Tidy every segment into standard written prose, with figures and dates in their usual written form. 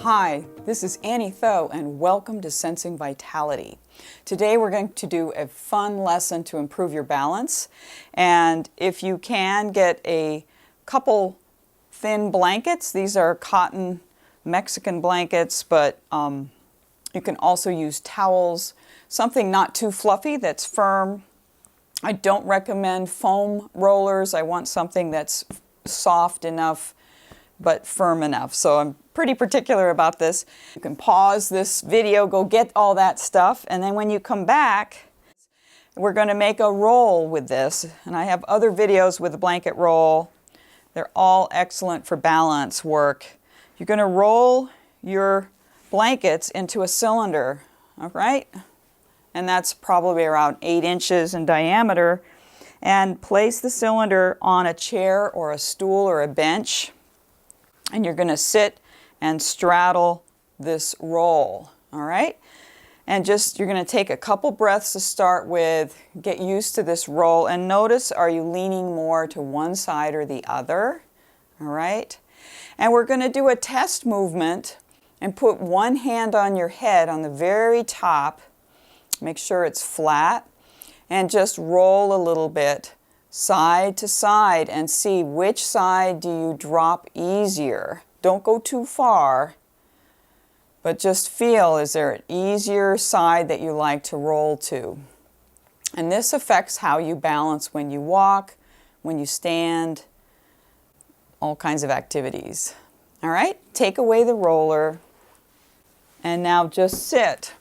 Hi, this is Annie Thoe and welcome to Sensing Vitality. Today we're going to do a fun lesson to improve your balance, and if you can, get a couple thin blankets. These are cotton Mexican blankets, but you can also use towels, something not too fluffy that's firm. I don't recommend foam rollers. I want something that's soft enough but firm enough. So I'm pretty particular about this. You can pause this video, go get all that stuff, and then when you come back, we're going to make a roll with this. And I have other videos with the blanket roll. They're all excellent for balance work. You're going to roll your blankets into a cylinder, all right? And that's probably around 8 inches in diameter. And place the cylinder on a chair or a stool or a bench. And you're going to sit and straddle this roll, all right? And you're going to take a couple breaths to start with, get used to this roll, and notice, are you leaning more to one side or the other, all right? And we're going to do a test movement and put one hand on your head on the very top, make sure it's flat, and just roll a little bit side to side and see which side do you drop easier. Don't go too far, but just feel, is there an easier side that you like to roll to? And this affects how you balance when you walk, when you stand, all kinds of activities. All right, take away the roller and now just sit.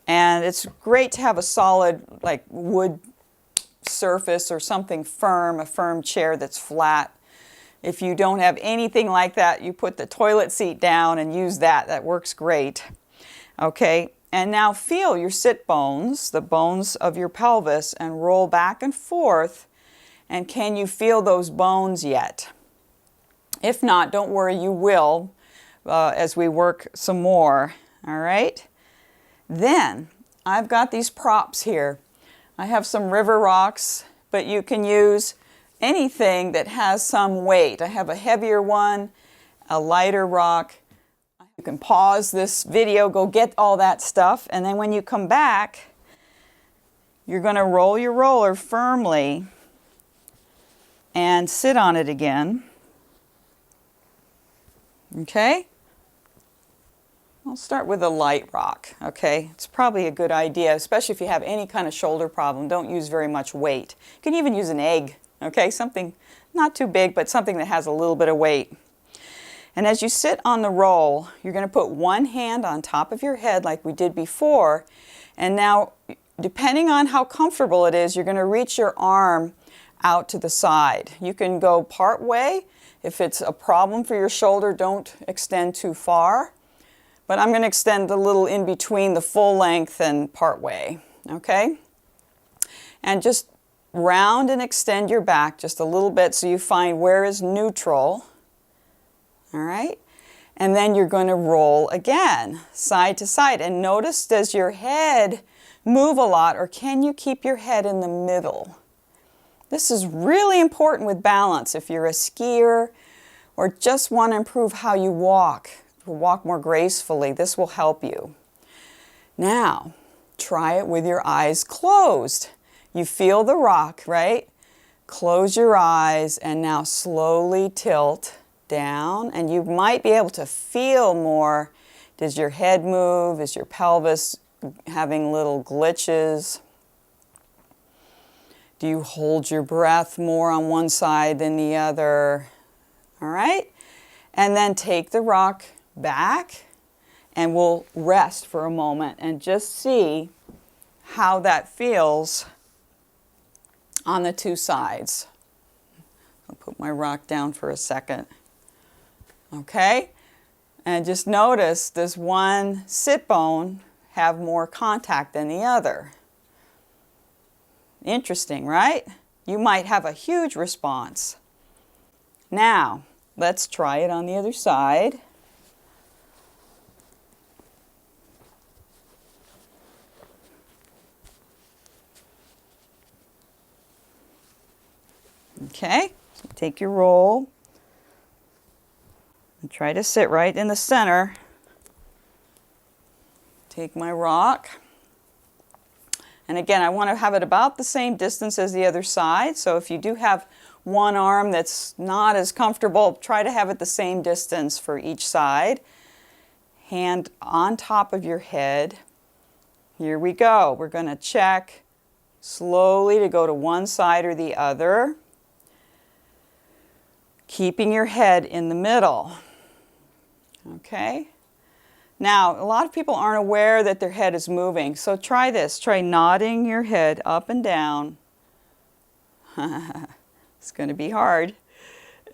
And it's great to have a solid, like wood surface or something firm, a firm chair that's flat. If you don't have anything like that, you put the toilet seat down and use that. That works great. Okay, and now feel your sit bones, the bones of your pelvis, and roll back and forth. And can you feel those bones yet? If not, don't worry, you will as we work some more. All right? Then I've got these props here. I have some river rocks, but you can use anything that has some weight. I have a heavier one, a lighter rock. You can pause this video, go get all that stuff, and then when you come back, you're going to roll your roller firmly and sit on it again. Okay? I'll start with a light rock, okay? It's probably a good idea, especially if you have any kind of shoulder problem. Don't use very much weight. You can even use an egg, okay? Something not too big, but something that has a little bit of weight. And as you sit on the roll, you're going to put one hand on top of your head like we did before. And now, depending on how comfortable it is, you're going to reach your arm out to the side. You can go part way. If it's a problem for your shoulder, don't extend too far. But I'm going to extend a little in between the full length and part way, okay? And just round and extend your back just a little bit so you find where is neutral, all right? And then you're going to roll again, side to side. And notice, does your head move a lot, or can you keep your head in the middle? This is really important with balance if you're a skier or just want to improve how you walk more gracefully. This will help you. Now, try it with your eyes closed. You feel the rock, right? Close your eyes and now slowly tilt down, and you might be able to feel more. Does your head move? Is your pelvis having little glitches? Do you hold your breath more on one side than the other? All right? And then take the rock back, and we'll rest for a moment and just see how that feels on the two sides. I'll put my rock down for a second. Okay? And just notice, does one sit bone have more contact than the other? Interesting, right? You might have a huge response. Now, let's try it on the other side. Okay, so take your roll And try to sit right in the center. Take my rock. And again, I want to have it about the same distance as the other side. So if you do have one arm that's not as comfortable, try to have it the same distance for each side. Hand on top of your head. Here we go. We're going to check slowly to go to one side or the other, keeping your head in the middle. Okay? Now, a lot of people aren't aware that their head is moving, so try this. Try nodding your head up and down. It's going to be hard.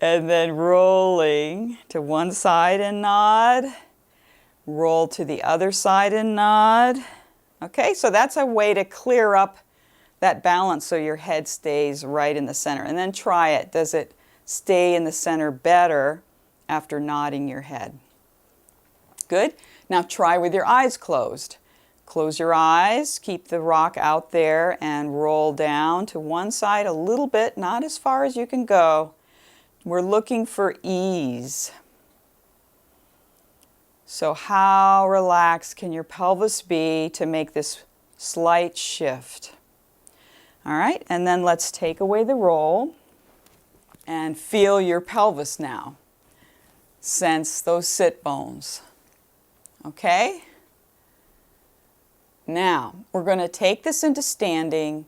And then rolling to one side and nod. Roll to the other side and nod. Okay, so that's a way to clear up that balance so your head stays right in the center. And then try it. Does it stay in the center better after nodding your head? Good. Now try with your eyes closed. Close your eyes, keep the rock out there, and roll down to one side a little bit, not as far as you can go. We're looking for ease. So how relaxed can your pelvis be to make this slight shift? All right, and then let's take away the roll and feel your pelvis now. Sense those sit bones. Okay? Now, we're going to take this into standing,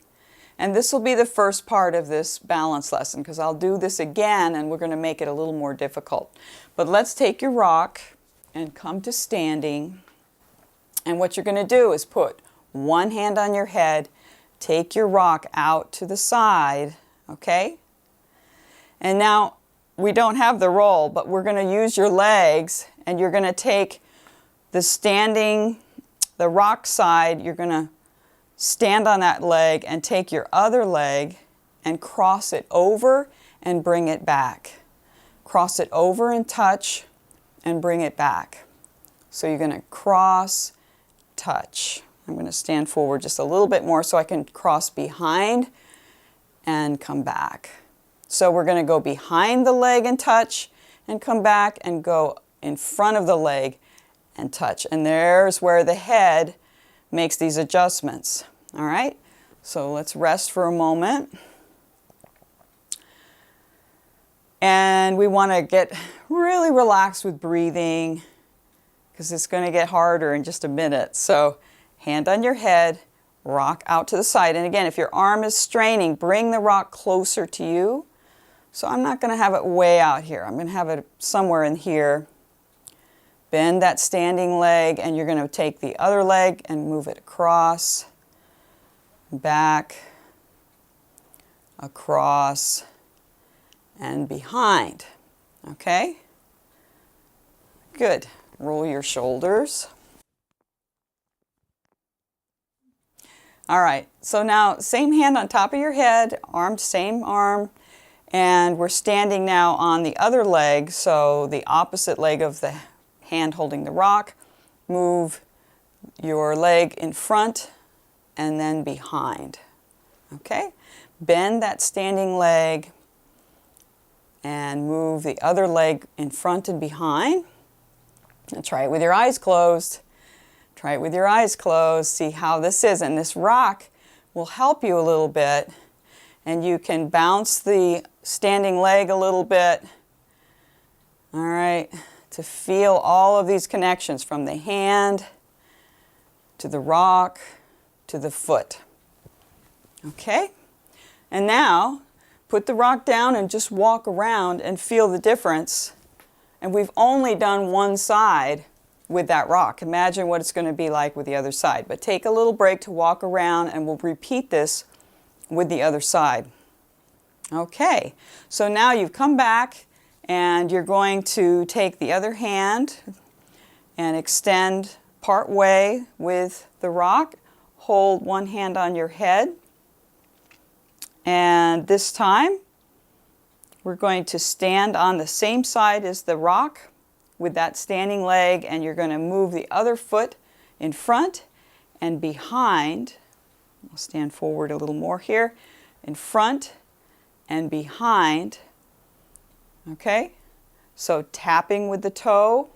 and this will be the first part of this balance lesson because I'll do this again and we're going to make it a little more difficult. But let's take your rock and come to standing, and what you're going to do is put one hand on your head, take your rock out to the side, okay? And now, we don't have the roll, but we're going to use your legs, and you're going to take the rock side, you're going to stand on that leg and take your other leg and cross it over and bring it back. Cross it over and touch and bring it back. So you're going to cross, touch. I'm going to stand forward just a little bit more so I can cross behind and come back. So we're going to go behind the leg and touch and come back and go in front of the leg and touch. And there's where the head makes these adjustments. All right? So let's rest for a moment. And we want to get really relaxed with breathing because it's going to get harder in just a minute. So hand on your head, rock out to the side. And again, if your arm is straining, bring the rock closer to you. So I'm not going to have it way out here. I'm going to have it somewhere in here. Bend that standing leg, and you're going to take the other leg and move it across, back, across, and behind. Okay? Good. Roll your shoulders. All right, so now same hand on top of your head, same arm, and we're standing now on the other leg, so the opposite leg of the hand holding the rock. Move your leg in front and then behind. Okay? Bend that standing leg and move the other leg in front and behind. And try it with your eyes closed. Try it with your eyes closed. See how this is. And this rock will help you a little bit. And you can bounce the standing leg a little bit. All right. To feel all of these connections from the hand to the rock to the foot. Okay? And now, put the rock down and just walk around and feel the difference. And we've only done one side with that rock. Imagine what it's going to be like with the other side. But take a little break to walk around, and we'll repeat this with the other side. Okay, so now you've come back, and you're going to take the other hand and extend part way with the rock. Hold one hand on your head. And this time, we're going to stand on the same side as the rock with that standing leg, and you're going to move the other foot in front and behind. I'll stand forward a little more here. In front and behind. Okay? So tapping with the toe,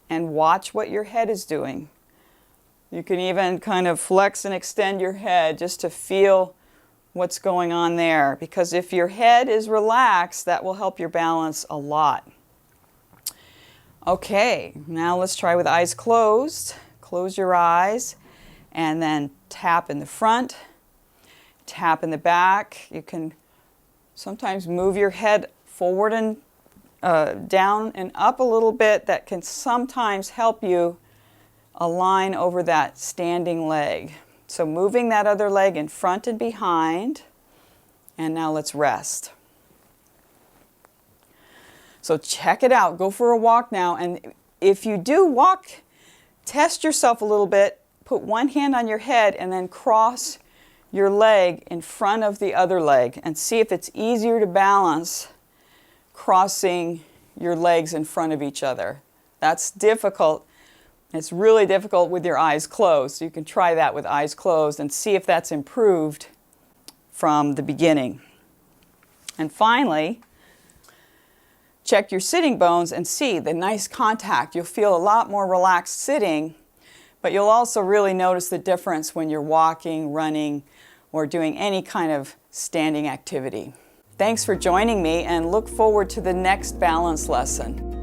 and watch what your head is doing. You can even kind of flex and extend your head just to feel what's going on there, because if your head is relaxed, that will help your balance a lot. Okay, now let's try with eyes closed. Close your eyes and then tap in the front, tap in the back. You can sometimes move your head forward and down and up a little bit. That can sometimes help you align over that standing leg. So moving that other leg in front and behind. And now let's rest. So check it out. Go for a walk now. And if you do walk, test yourself a little bit. Put one hand on your head and then cross your leg in front of the other leg. And see if it's easier to balance crossing your legs in front of each other. That's difficult. It's really difficult with your eyes closed. You can try that with eyes closed and see if that's improved from the beginning. And finally, check your sitting bones and see the nice contact. You'll feel a lot more relaxed sitting, but you'll also really notice the difference when you're walking, running, or doing any kind of standing activity. Thanks for joining me, and look forward to the next balance lesson.